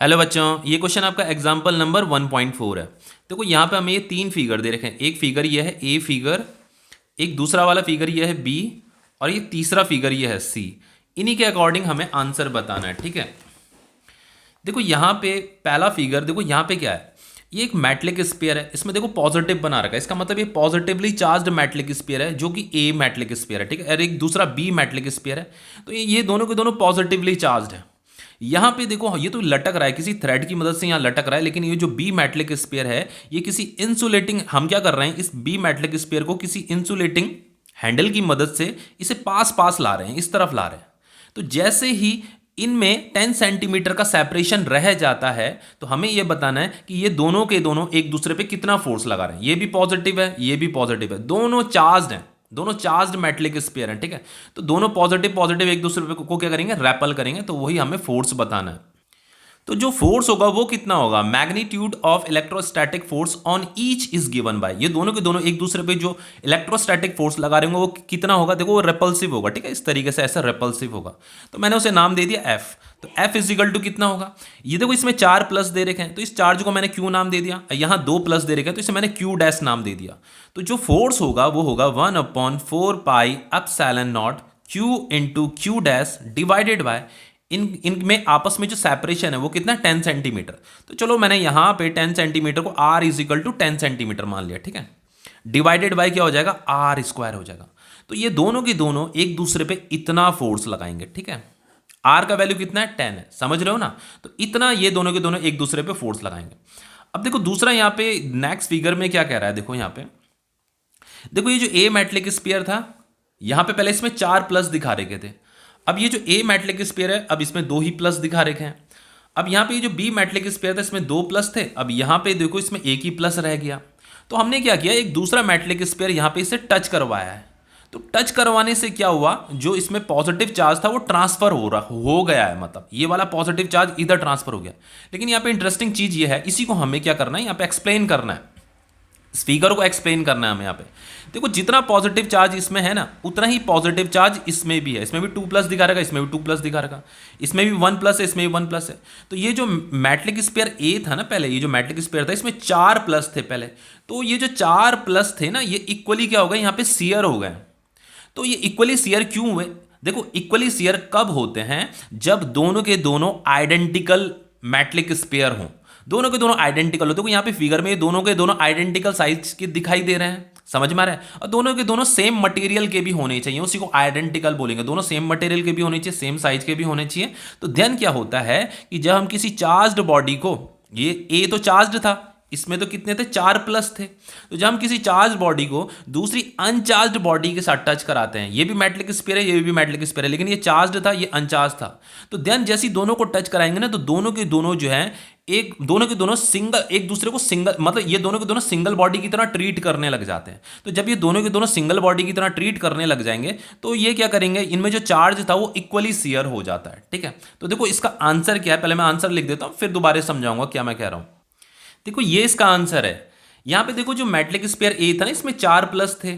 Hello बच्चों, ये question आपका एग्जाम्पल नंबर 1.4 है। देखो यहाँ पे हमें ये तीन फिगर दे रखे हैं। एक फिगर ये है ए फिगर, एक दूसरा वाला फिगर ये है बी, और ये तीसरा फिगर ये है सी। इन्हीं के अकॉर्डिंग हमें आंसर बताना है, ठीक है। देखो यहाँ पे पहला फिगर, देखो यहाँ पे क्या है, ये एक मेटलिक स्फीयर है। इसमें देखो पॉजिटिव बना रखा है, इसका मतलब ये पॉजिटिवली चार्ज्ड मेटलिक स्फीयर है, जो कि ए मेटलिक स्फीयर है, ठीक है। और एक दूसरा बी मेटलिक स्फीयर है। तो ये दोनों के दोनों पॉजिटिवली चार्ज्ड है। यहाँ पे देखो ये तो लटक रहा है, किसी थ्रेड की मदद से यहाँ लटक रहा है, लेकिन ये जो बी मेटलिक स्फीयर है ये किसी इंसुलेटिंग, हम क्या कर रहे हैं, इस बी मेटलिक स्फीयर को किसी इंसुलेटिंग हैंडल की मदद से इसे पास पास ला रहे हैं, इस तरफ ला रहे हैं। तो जैसे ही इनमें 10 सेंटीमीटर का सेपरेशन रह जाता है, तो हमें यह बताना है कि ये दोनों के दोनों एक दूसरे पे कितना फोर्स लगा रहे हैं। ये भी पॉजिटिव है, ये भी पॉजिटिव है, दोनों चार्ज्ड हैं, दोनों चार्ज्ड मेटलिक स्फीयर हैं, ठीक है। तो दोनों पॉजिटिव पॉजिटिव एक दूसरे पे को क्या करेंगे, रैपल करेंगे, तो वही हमें फोर्स बताना है। तो जो फोर्स होगा वो कितना होगा, magnitude of electrostatic force on each is given by, ये दोनों के दोनों एक दूसरे पे जो इलेक्ट्रोस्टैटिक फोर्स लगा रहे होंगे वो कितना होगा, देखो वो रेपल्सिव होगा, ठीक है। इस तरीके से ऐसा रेपल्सिव होगा। तो मैंने उसे नाम दे दिया एफ। तो एफ इजिकल टू कितना होगा, ये देखो इसमें 4 प्लस दे रखे हैं, तो इस चार्ज को मैंने क्यू नाम दे दिया। यहाँ 2 प्लस दे रखे हैं, तो इसे मैंने क्यू डैश नाम दे दिया। तो जो फोर्स होगा वो होगा 1/4 pi epsilon naught Q into Q dash divided bye इनमें आपस में जो सेपरेशन है वो कितना, 10 सेंटीमीटर। तो चलो मैंने यहाँ पे 10 सेंटीमीटर को आर इजिकल टू 10 सेंटीमीटर मान लिया, ठीक है। डिवाइडेड बाय क्या हो जाएगा, आर स्क्वायर हो जाएगा। तो ये दोनों के दोनों एक दूसरे पे इतना फोर्स लगाएंगे, ठीक है। आर का वैल्यू कितना है, 10 है, समझ रहे हो ना। तो इतना ये दोनों के दोनों एक दूसरे पे फोर्स लगाएंगे। अब देखो दूसरा यहाँ पे नेक्स्ट फिगर में क्या कह रहा है, देखो यहाँ पे देखो ये जो ए मेटलिक स्फीयर था, यहाँ पे पहले इसमें 4 प्लस दिखा रखे थे। अब ये जो ए मेटलिक स्फीयर है, अब इसमें 2 ही प्लस दिखा रखे हैं। अब यहाँ पे ये जो बी मेटलिक स्फीयर था, इसमें 2 प्लस थे, अब यहाँ पे देखो इसमें एक ही प्लस रह गया। तो हमने क्या किया, एक दूसरा मेटलिक स्फीयर यहाँ पे इसे टच करवाया है। तो टच करवाने से क्या हुआ, जो इसमें पॉजिटिव चार्ज था वो ट्रांसफर हो गया है, मतलब ये वाला पॉजिटिव चार्ज इधर ट्रांसफर हो गया। लेकिन यहाँ पे इंटरेस्टिंग चीज ये है, इसी को हमें क्या करना है, यहाँ पे एक्सप्लेन करना है, स्पीकर को एक्सप्लेन करना है हमें। यहाँ पे देखो जितना पॉजिटिव चार्ज इसमें है ना, उतना ही पॉजिटिव चार्ज इसमें भी है। इसमें भी 2 प्लस दिखा रहेगा, इसमें भी 2 प्लस दिखा रहेगा, इसमें भी 1 प्लस है, इसमें भी 1 प्लस है। तो ये जो मैटलिक स्फीयर ए था ना, पहले ये जो मैटलिक स्फीयर था इसमें 4 प्लस थे पहले। तो ये जो 4 प्लस थे ना, ये इक्वली क्या हो गए, यहाँ पे शेयर हो गए। तो ये इक्वली शेयर क्यों हुए, देखो इक्वली शेयर कब होते हैं, जब दोनों के दोनों आइडेंटिकल मैटलिक स्फीयर हों, दोनों के दोनों आइडेंटिकल हो। देखो यहाँ पे फिगर में दोनों के दोनों आइडेंटिकल साइज के दिखाई दे रहे हैं, समझ में आ रहा है। और दोनों के दोनों सेम मटेरियल के भी होने चाहिए, उसी को आइडेंटिकल बोलेंगे। दोनों सेम मटेरियल के भी होने चाहिए, सेम साइज के भी होने चाहिए। तो देन क्या होता है कि जब हम किसी चार्ज्ड बॉडी को, ये ए तो चार्ज्ड था, इसमें तो कितने थे, 4 प्लस थे। तो जब हम किसी चार्ज बॉडी को दूसरी अनचार्ज बॉडी के साथ टच कराते हैं, ये भी मेटलिक स्फीयर है, ये भी मेटलिक स्फीयर है, लेकिन ये चार्ज था, ये अनचार्ज था। तो देन जैसे ही दोनों को टच कराएंगे ना, तो दोनों के दोनों जो है, एक दोनों के दोनों सिंगल, एक दूसरे को सिंगल, मतलब ये दोनों के दोनों सिंगल बॉडी की तरह ट्रीट करने लग जाते हैं। तो जब ये दोनों के दोनों सिंगल बॉडी की तरह ट्रीट करने लग जाएंगे, तो ये क्या करेंगे, इनमें जो चार्ज था वो इक्वली शेयर हो जाता है, ठीक है। तो देखो इसका आंसर क्या है, पहले मैं आंसर लिख देता हूं, फिर दोबारा समझाऊंगा क्या मैं कह रहा हूं। देखो ये इसका आंसर है। यहां पे देखो जो मेटलिक स्फीयर ए था ना, इसमें 4 प्लस थे,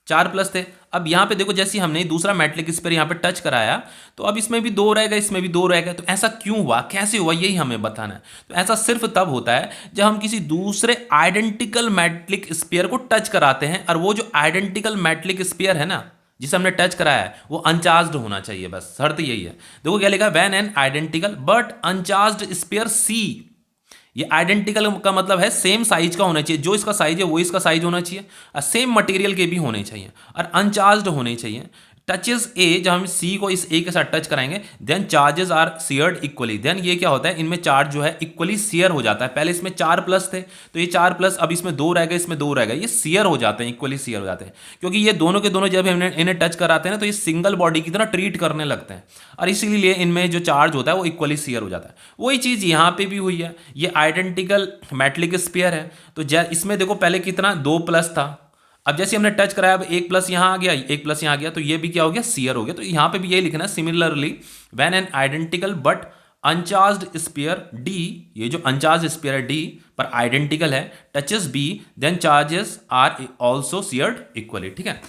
4 प्लस थे। अब यहां पे देखो जैसे हमने दूसरा मेटलिक स्फीयर यहां पे टच कराया, तो अब इसमें भी 2 रहेगा, इसमें भी 2 रहेगा। तो ऐसा क्यों हुआ, कैसे हुआ, यही हमें बताना है। तो ऐसा सिर्फ तब होता है जब हम किसी दूसरे आइडेंटिकल मेटलिक स्फीयर को टच कराते हैं, और वो जो आइडेंटिकल मेटलिक स्फीयर है ना, जिसे हमने टच कराया है, वो अनचार्ज्ड होना चाहिए, बस शर्त यही है। देखो क्या लिखा है, when an identical but uncharged sphere C, ये आइडेंटिकल का मतलब है सेम साइज का होना चाहिए, जो इसका साइज है वो इसका साइज होना चाहिए, और सेम मटेरियल के भी होने चाहिए, और अनचार्ज्ड होने चाहिए। टचेस ए, जब हम सी को इस ए के साथ टच कराएंगे, then charges are shared equally. Then ये क्या होता है, इनमें चार्ज जो है इक्वली शेयर हो जाता है। पहले इसमें 4 प्लस थे, तो ये 4 प्लस, अब इसमें 2 रह गए, इसमें 2 रह गए, ये शेयर हो जाते हैं, इक्वली शेयर हो जाते हैं। क्योंकि ये दोनों के दोनों जब इन्हें टच कराते हैं ना, तो ये सिंगल बॉडी की तरह ट्रीट करने लगते हैं, और इसीलिए इनमें जो चार्ज होता है वो इक्वली शेयर हो जाता है। वही चीज़ यहाँ पे भी हुई है, ये आइडेंटिकल मेटलिक स्फीयर है। तो इसमें देखो पहले कितना, 2 प्लस था, अब जैसे हमने टच कराया, अब 1 प्लस यहां आ गया, 1 प्लस यहां आ गया, तो ये भी क्या हो गया, शेयर हो गया। तो यहां पे भी यही लिखना है, similarly when an identical but uncharged sphere D, ये जो अनचार्ज्ड स्फीयर है डी पर आइडेंटिकल है, touches B, then charges are also shared equally, ठीक है।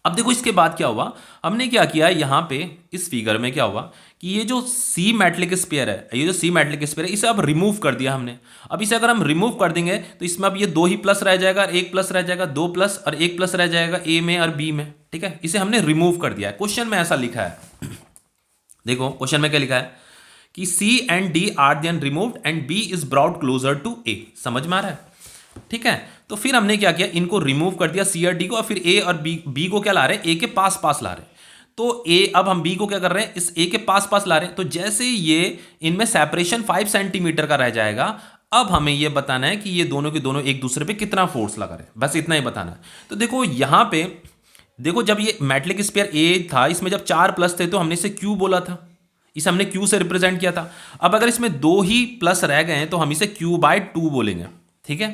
अब देखो इसके बाद क्या हुआ, हमने क्या किया यहाँ पे इस फिगर में क्या हुआ कि ये जो सी मेटलिक स्फीयर है, ये जो सी मेटलिक स्फीयर है, इसे अब रिमूव कर दिया हमने। अब इसे अगर हम रिमूव कर देंगे तो इसमें अब ये दो ही प्लस रह जाएगा और एक प्लस रह जाएगा, दो प्लस और एक प्लस रह जाएगा ए में और बी में, ठीक है। इसे हमने रिमूव कर दिया है। क्वेश्चन में ऐसा लिखा है, देखो क्वेश्चन में क्या लिखा है कि C and D are then removed and B is brought closer to A. समझ में आ रहा है, ठीक है। तो फिर हमने क्या किया, इनको रिमूव कर दिया सी और डी को, और फिर ए और बी को क्या ला रहे हैं, ए के पास पास ला रहे हैं। तो ए, अब हम बी को क्या कर रहे हैं, इस ए के पास पास ला रहे हैं। तो जैसे ये इनमें सेपरेशन 5 सेंटीमीटर का रह जाएगा, अब हमें ये बताना है कि ये दोनों के दोनों एक दूसरे पे कितना फोर्स लगा रहे हैं, बस इतना ही बताना है। तो देखो यहां पे देखो, जब ये मेटलिक स्फीयर ए था, इसमें जब 4 प्लस थे तो हमने इसे क्यू बोला था, इसे हमने क्यू से रिप्रेजेंट किया था। अब अगर इसमें दो ही प्लस रह गए हैं तो हम इसे क्यू बाय 2 बोलेंगे, ठीक है।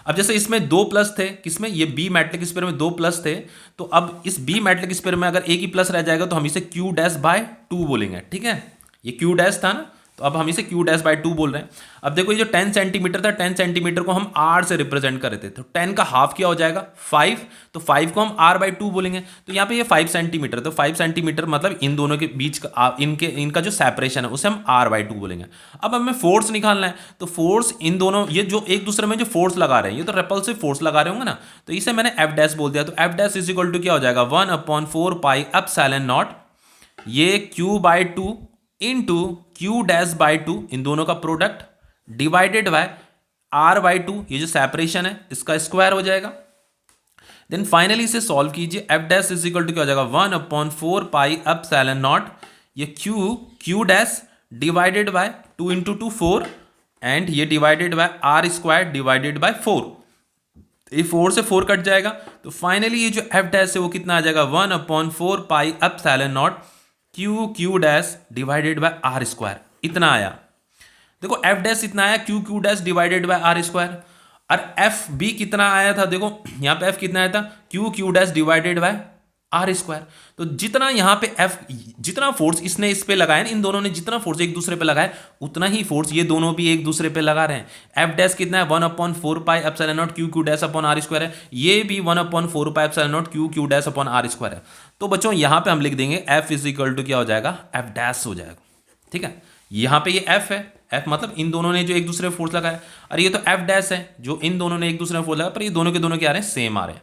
अब जैसे इसमें दो प्लस थे, किसमें, ये बी मैट्रिक स्फीयर में दो प्लस थे, तो अब इस बी मैट्रिक स्फीयर में अगर एक ही प्लस रह जाएगा तो हम इसे क्यू डैश बाय 2 बोलेंगे, ठीक है। ये क्यू डैश था ना, तो अब हम इसे क्यू डैश बाय 2 बोल रहे हैं। अब देखो ये जो 10 सेंटीमीटर था, 10 सेंटीमीटर को हम आर से रिप्रेजेंट कर रहे थे, तो 10 का हाफ क्या हो जाएगा 5, तो 5 को हम आर बाय 2 बोलेंगे। तो यहाँ पे ये 5 सेंटीमीटर, तो 5 सेंटीमीटर मतलब इन दोनों के बीच का इनका जो सेपरेशन है उसे हम आर बाय 2 बोलेंगे। अब हमें फोर्स निकालना है, तो फोर्स इन दोनों, ये जो एक दूसरे में जो फोर्स लगा रहे हैं, ये तो रेपल्सिव फोर्स लगा रहे होंगे ना, तो इसे मैंने एफ डैश बोल दिया। तो F dash is equal to क्या हो जाएगा 1/4 पाई एप्सिलॉन नॉट, ये Q by 2 into Q dash by 2, इन दोनों का product, divided by R by 2, ये जो सेपरेशन है इसका स्क्वायर हो जाएगा। देन फाइनली इसे सॉल्व कीजिए, F dash is equal to क्या हो जाएगा 1/4 पाई एप्सिलॉन नॉट, ये Q dash divided by 2 into 2 4, and ये divided by R square divided by 4, ये 4 से 4 कट जाएगा। तो फाइनली ये जो एफ डैश है वो कितना आ जाएगा 1/4 pi epsilon naught Q dash divided by R square, इतना आया। देखो एफ डैश इतना आया, Q dash divided by R square. और एफ बी कितना आया था, देखो यहां पे एफ कितना आया था, Q dash divided by R square. तो जितना यहां पे एफ, जितना फोर्स इसने इस पे लगाया, इन दोनों ने जितना फोर्स एक दूसरे पे लगाया, उतना ही फोर्स ये दोनों भी एक दूसरे पे लगा रहे हैं। एफ डैश कितना है 1/4 pi epsilon naught Q dash upon R square है, ये भी 1/4 pi epsilon naught Q dash upon R square है। तो बच्चों यहां पे हम लिख देंगे एफ इज इक्वल टू क्या हो जाएगा, एफ डैश हो जाएगा, ठीक है। यहां पे ये एफ है, एफ मतलब इन दोनों ने जो एक दूसरे पे फोर्स लगाया, और ये तो एफ डैश है जो इन दोनों ने एक दूसरे पे फोर्स लगाया, पर ये दोनों के दोनों क्या आ रहे हैं, सेम आ रहे हैं।